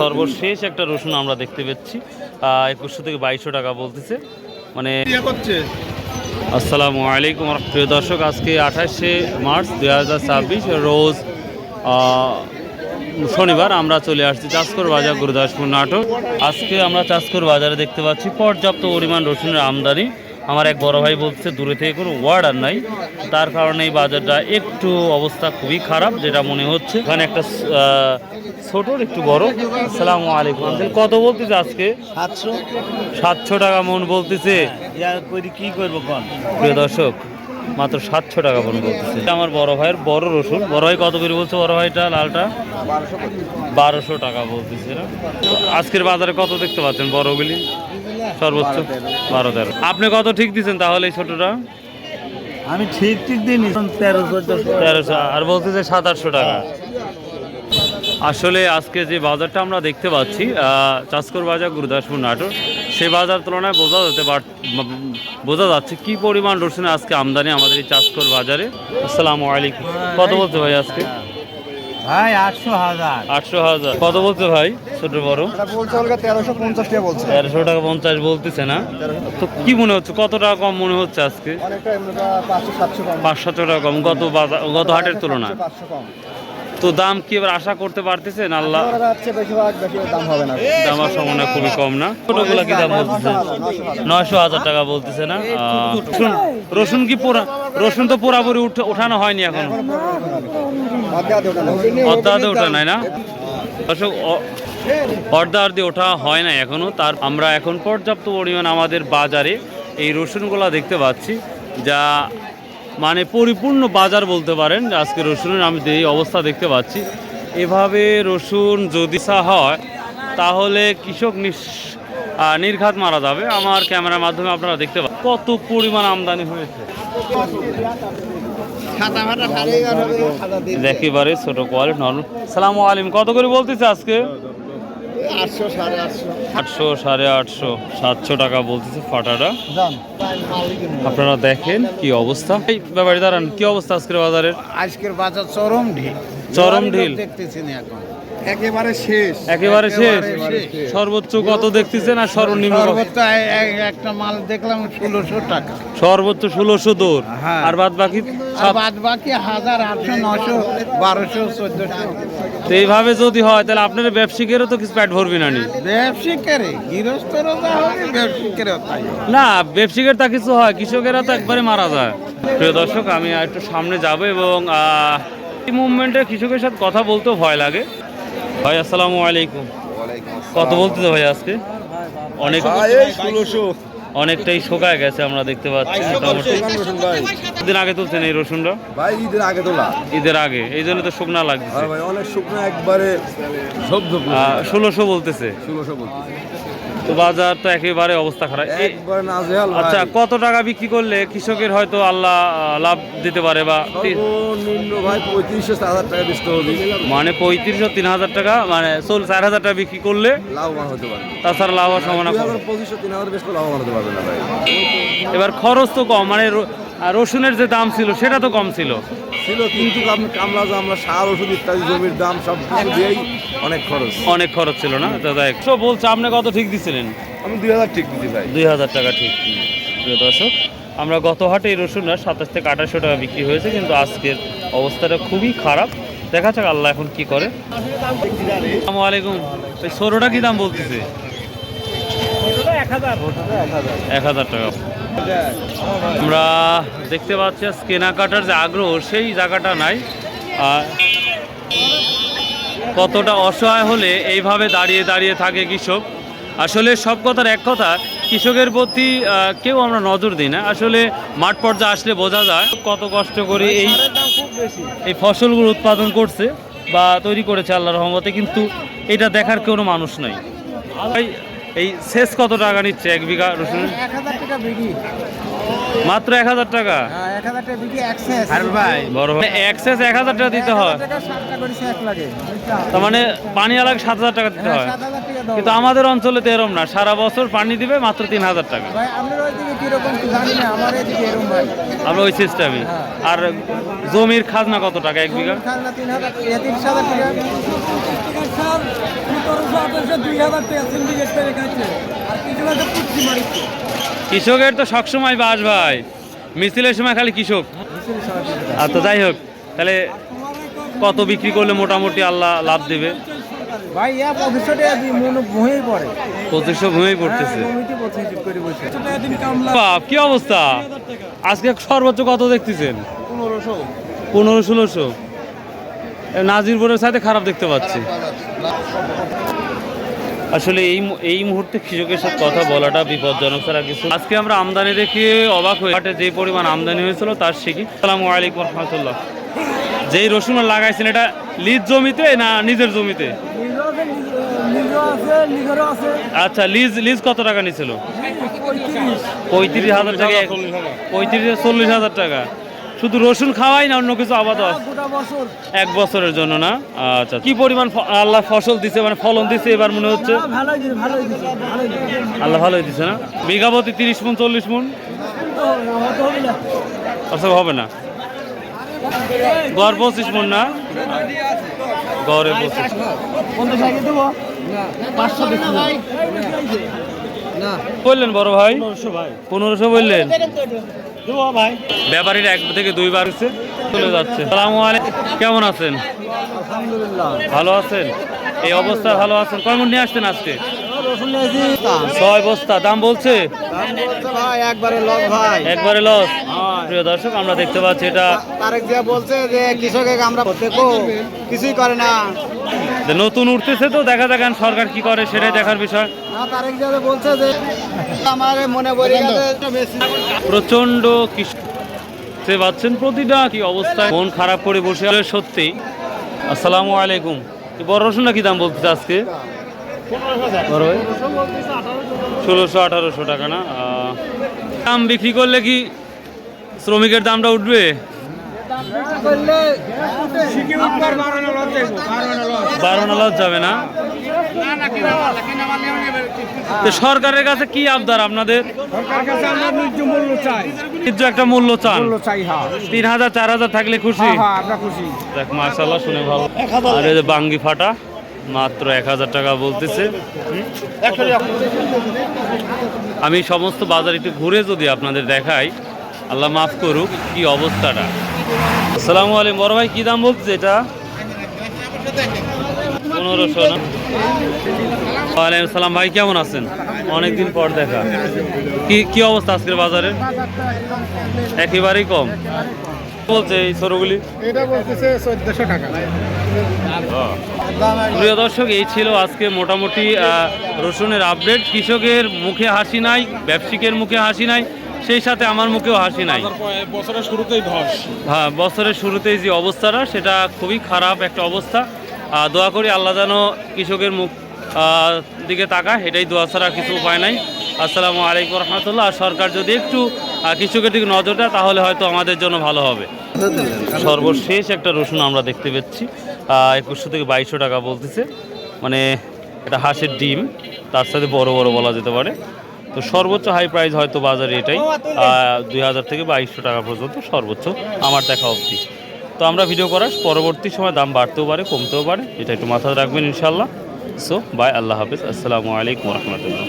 সর্বশেষ একটা রসুন আমরা দেখতে পাচ্ছি 2100 থেকে 2200 টাকা বলতেছে। মানে আসসালামু আলাইকুম প্রিয় দর্শক, আজকে 28শে মার্চ 2026 রোজ শনিবার আমরা চলে আসছি চাষকর বাজার গুরুদাসপুর নাটোর। আজকে আমরা চাষকর বাজারে দেখতে পাচ্ছি পর্যাপ্ত পরিমাণ রসুনের আমদানি। আমার এক বড় ভাই বলছে দূরে থেকে কোনো অর্ডার নাই, তার কারণে এই বাজারটা একটু অবস্থা খুবই খারাপ যেটা মনে হচ্ছে। এখানে একটা ছোট একটু বড়। আসসালামু আলাইকুম আঙ্কেল, কত বলতেছে আজকে? 700 টাকা মন বলতেছে। কি করবো কোন প্রিয় দর্শক, মাত্র 700 টাকা মন বলতেছে। আমার বড় ভাইয়ের বড় রসুন। বড় ভাই কত করে বলছে? বড় ভাইটা লালটা 1200 টাকা বলতেছে না। আজকের বাজারে কত দেখতে পাচ্ছেন বড়গুলি? সর্বোচ্চ 12-13। আপনি কত ঠিক দিচ্ছেন তাহলে এই ছোটটা? আমি ঠিক দিইনি, 1300 আর বলতেছে 700-800 টাকা। আসলে আজকে যে বাজারটা আমরা দেখতে পাচ্ছি চাষকর বাজার গুরুদাসপুর নাটোর, সেই বাজার তুলনায় বোঝা যাচ্ছে কি পরিমাণ রসুনের আজকে আমদানি আমাদের এই চাষকর বাজারে। আসসালামু আলাইকুম, কত বলছে ভাই আজকে? ভাই 800,000। কত বলছে ভাই ছোট বড়? 1350 টাকা বলছে। 1300 টাকা 50 বলতেছে না। তো কি মনে হচ্ছে কত টাকা কম মনে হচ্ছে আজকে? 500-700 টাকা কম গত হাটের তুলনায়। তো দাম কি এবার আশা করতে পারতেছেন? আল্লাহ দাম সম্ভাবনা খুবই কম না। ছোটগুলা কি দাম বলতেছে? 900,000 টাকা বলতেছে না। রসুন কি রসুন তো পুরাপুরি ওঠানো হয়নি এখন, অর্ধে ওঠা নাই না দর্শক, অর্ধে ওঠা হয় না এখনো। তার আমরা এখন পর্যাপ্ত পরিমাণ আমাদের বাজারে এই রসুনগুলা দেখতে পাচ্ছি, যা মানে পরিপূর্ণ বাজার বলতে পারেন। আজকে রসুনের আমি এই অবস্থা দেখতে পাচ্ছি। এভাবে রসুন যদি হয় তাহলে কৃষক নির্ঘাত মারা যাবে। আমার ক্যামেরার মাধ্যমে আপনারা দেখতে পাচ্ছেন কত পরিমাণ আমদানি হয়েছে। একেবারে ছোট কোয়ালিটি নরমাল। সালামু আলাইকুম, কত করে বলতেছে আজকে? 800, 800, 850, 700 টাকা বলতেছে ফাটাটা। আপনারা দেখেন কি অবস্থা। এই ব্যাপারে দাঁড়ান, কি অবস্থা আজকের বাজারের? আজকের বাজার চরম ঢিল দেখতেছি না এখন, একেবারে শেষ। সর্বোচ্চ কত দেখতেছেন আর সর্বনিম্ন? একটা মাল দেখলাম 1600 টাকা, সর্বোচ্চ 1600 দূর। আর বাদ বাকি 1000, 800, 900, 1200, 1400। তো এইভাবে যদি হয় তাহলে আপনার ব্যবসায়ীকেরও তো কিছু পেট ভরবি না। ব্যবসায়ীকেরে গৃহস্থরও যা হবে, ব্যবসায়ীকেরও তাই না। ব্যবসায়ীকের তা কিছু হয়, কৃষকেরা তো একবারে মারা যায়। প্রিয় দর্শক, আমি একটু সামনে যাব এবং এই মুভমেন্টে কৃষকের সাথে কথা বলতেও ভয় লাগে। ভাই আসসালামু আলাইকুম, কত বলতেছে ভাই আজকে? অনেকটাই শোকায় গেছে আমরা দেখতে পাচ্ছি। দিন আগে তুলছেন এই রসুনটা? ভাই ঈদের আগে তোলা। ঈদের আগে, এই জন্য তো শুকনা লাগছে। ভাই অনেক শুকনো, একবারে 1600 বলতেছে। তো বাজার তো একেবারে অবস্থা খারাপ, একবারে নাজেহাল। আচ্ছা, কত টাকা বিক্রি করলে কৃষকের হয়তো আল্লাহ লাভ দিতে পারে? বা নিম্ন ভাই 3500-4000 টাকা বেচতে হবে। মানে 3500-3000 টাকা, মানে 4000 টাকা বিক্রি করলে লাভবান হতে পারে। তাছাড়া লাভ হওয়ার সম্ভাবনা কম। 2500-3000 বেচতে লাভবান হতে পারবে না ভাই। এবার খরচ তো কম, মানে রসুনের যে দাম ছিল সেটা তো কম ছিল, কিন্তু আমরা সার ওষুধ ইত্যাদি জমির দাম সব দিয়েই অনেক খরচ ছিল না। দাদা 100 বলছে, আপনি কত ঠিক দিছিলেন? আমি 2000 ঠিক দিচ্ছি ভাই। 2000 টাকা ঠিক। প্রিয় দর্শক, আমরা গত হাটে এই রসুনটা 27 থেকে 2800 টাকা বিক্রি হয়েছে, কিন্তু আজকের অবস্থাটা খুবই খারাপ। দেখা যাক আল্লাহ এখন কি করে। আসসালামু আলাইকুম, এই সরোটা কি দাম বলতেছে? 1000 টাকা। আমরা দেখতে পাচ্ছি কেনাকাটার যে আগ্রহ সেই জায়গাটা নাই। কতটা অসহায় হলে এইভাবে দাঁড়িয়ে থাকে কৃষক। আসলে সব কথার এক কথা, কৃষকের প্রতি কেউ আমরা নজর দিই না। আসলে মাঠ পর্যায়ে আসলে বোঝা যায় কত কষ্ট করে এই ফসলগুলো উৎপাদন করছে বা তৈরি করেছে আল্লাহর রহমতে, কিন্তু এটা দেখার কোনো মানুষ নাই। এই শেষ কত টাকা নিচ্ছে 1 বিঘা রসুন? 1000 টাকা বিঘি। মাত্র 1000 টাকা? 1000 টাকা বিঘি এক্সেস। বড় ভাই এক্সেস 1000 টাকা দিতে হয়? তার মানে পানি আলাদা 7000 টাকা দিতে হয়। কিন্তু আমাদের অঞ্চলে তো এরকম না, সারা বছর পানি দিবে মাত্র 3000 টাকা। আমরা ওই সিস্টেমে। আর জমির খাজনা কত টাকা 1 বিঘা? কৃষকের তো সবসময় বাস ভাই, মিছিলের সময় খালি কৃষক। আচ্ছা যাই হোক, তাহলে কত বিক্রি করলে মোটামুটি আল্লাহ লাভ দেবে? ভাই 2500 টাকা দিয়ে মনে ভুঁই পড়ে। 2500 ঘুমেই পড়তেছে। কমিটি 25 করে বসে। বাপ কি অবস্থা, আজকে সর্বোচ্চ কত দেখতেছেন? 1500। 1500-1600। নাজিরপুরের সাথে খারাপ দেখতে পাচ্ছি। আসলে এই মুহূর্তে কৃষকের সাথে কথা বলাটা বিপজ্জনক ছাড়া কিছু। আজকে আমরা আমদানি দেখে অবাক হয়ে হাটে যে পরিমাণ আমদানি হয়েছিল তার শিখি। আসসালামু আলাইকুম রহমতুল্লাহ। যেই রসুন লাগাইছেন এটা লিজ জমিতে না নিজের জমিতে? আচ্ছা, লিজ কত টাকা নিছিল? 35,000 টাকা। 35-40,000 টাকা। শুধু রসুন খাওয়াই না অন্য কিছু আবাদ আছে? 1 বছরের জন্য না? আচ্ছা, কি পরিমাণ আল্লাহ ফসল দিছে, মানে ফলন দিছে এবার মনে হচ্ছে? আল্লাহ ভালোই দিছে না? বিঘা প্রতি 30 মণ 40 মণ? আচ্ছা হবে না, গড় 25 মণ না? গড়ে 25। বললেন বড় ভাই 1500 বললেন। ব্যাপারীরা 1 থেকে 2 বার হচ্ছে চলে যাচ্ছে। আসসালামু আলাইকুম, কেমন আছেন? ভালো আছেন? এই অবস্থা ভালো আছেন? কয় মণ নিয়ে আসছেন আজকে? 6 বস্তা। দাম বলছে? একবারে লস। প্রিয় দর্শক, আমরা দেখতে পাচ্ছি এটা তারেক জিয়া বলছে যে কৃষকে আমরা কিছুই করে না। নতুন উঠতেছে তো, দেখা যাক সরকার কি করে সেটাই দেখার বিষয়। তারেক জিয়া বলছে যে আমার মনে পড়ে গেছে প্রচন্ড কৃষক পাচ্ছেন, প্রতিটা কি অবস্থায় মন খারাপ করে বসে আছে সত্যি। আসসালামু আলাইকুম। বড় রসুনটা কি দাম বলতেছে আজকে? 1600-1800 টাকা না? দাম বিক্রি করলে কি শ্রমিকের দামটা উঠবে? 12 লস যাবে না? তো সরকারের কাছে কি আবদার আপনাদের? একটা মূল্য চান? 3000-4000 থাকলে খুশি? দেখ মাশাআল্লাহ, শুনে ভালো। আর এই যে বাঙ্গি ফাটা মাত্র 1000 টাকা বলতেছে। আমি সমস্ত বাজার একটু ঘুরে যদি আপনাদের দেখাই, আল্লাহ মাফ করুক কি অবস্থাটা। আসসালামু আলাইকুম। বড় ভাই কি দাম বলছে এটা? 1500 না? ওয়ালাইকুম সালাম। ভাই কেমন আছেন? অনেকদিন পর দেখা। কি অবস্থা আজকের বাজারে? একেবারেই কম বলছে এই সরগুলি। এটা বলতেছে 1400 টাকা। প্রিয় দর্শক, এই ছিল আজকে মোটামুটি রসুনের আপডেট। কৃষকের মুখে হাসি নাই, ব্যবসায়িকের মুখে হাসি নাই, সেই সাথে আমার মুখেও হাসি নাই। বছরের শুরুতেই ধস। হ্যাঁ, বছরের শুরুতেই যে অবস্থাটা, সেটা খুবই খারাপ একটা অবস্থা। দোয়া করি আল্লাহ যেন কৃষকের মুখ দিকে তাকায়, এটাই দোয়া ছাড়া কিছু উপায় নাই। আসসালামু আলাইকুম রহমতুল্লাহ। আর সরকার যদি একটু কৃষকের দিকে নজর দেয় তাহলে হয়তো আমাদের জন্য ভালো হবে। সর্বশেষ একটা রসুন আমরা দেখতে পাচ্ছি 2100 থেকে 2200 টাকা বলতেছে। মানে এটা হাঁসের ডিম, তার সাথে বড় বড় বলা যেতে পারে। তো সর্বোচ্চ হাই প্রাইস হয়তো বাজারে এটাই 2000 থেকে 2200 টাকা পর্যন্ত সর্বোচ্চ আমার দেখা অবধি। তো আমরা ভিডিও করার পরবর্তী সময় দাম বাড়তেও পারে, কমতেও পারে, এটা একটু মাথায় রাখবেন ইনশাল্লাহ। সো বাই, আল্লাহ হাফেজ, আসসালামু আলাইকুম রহমতুল্লাহ।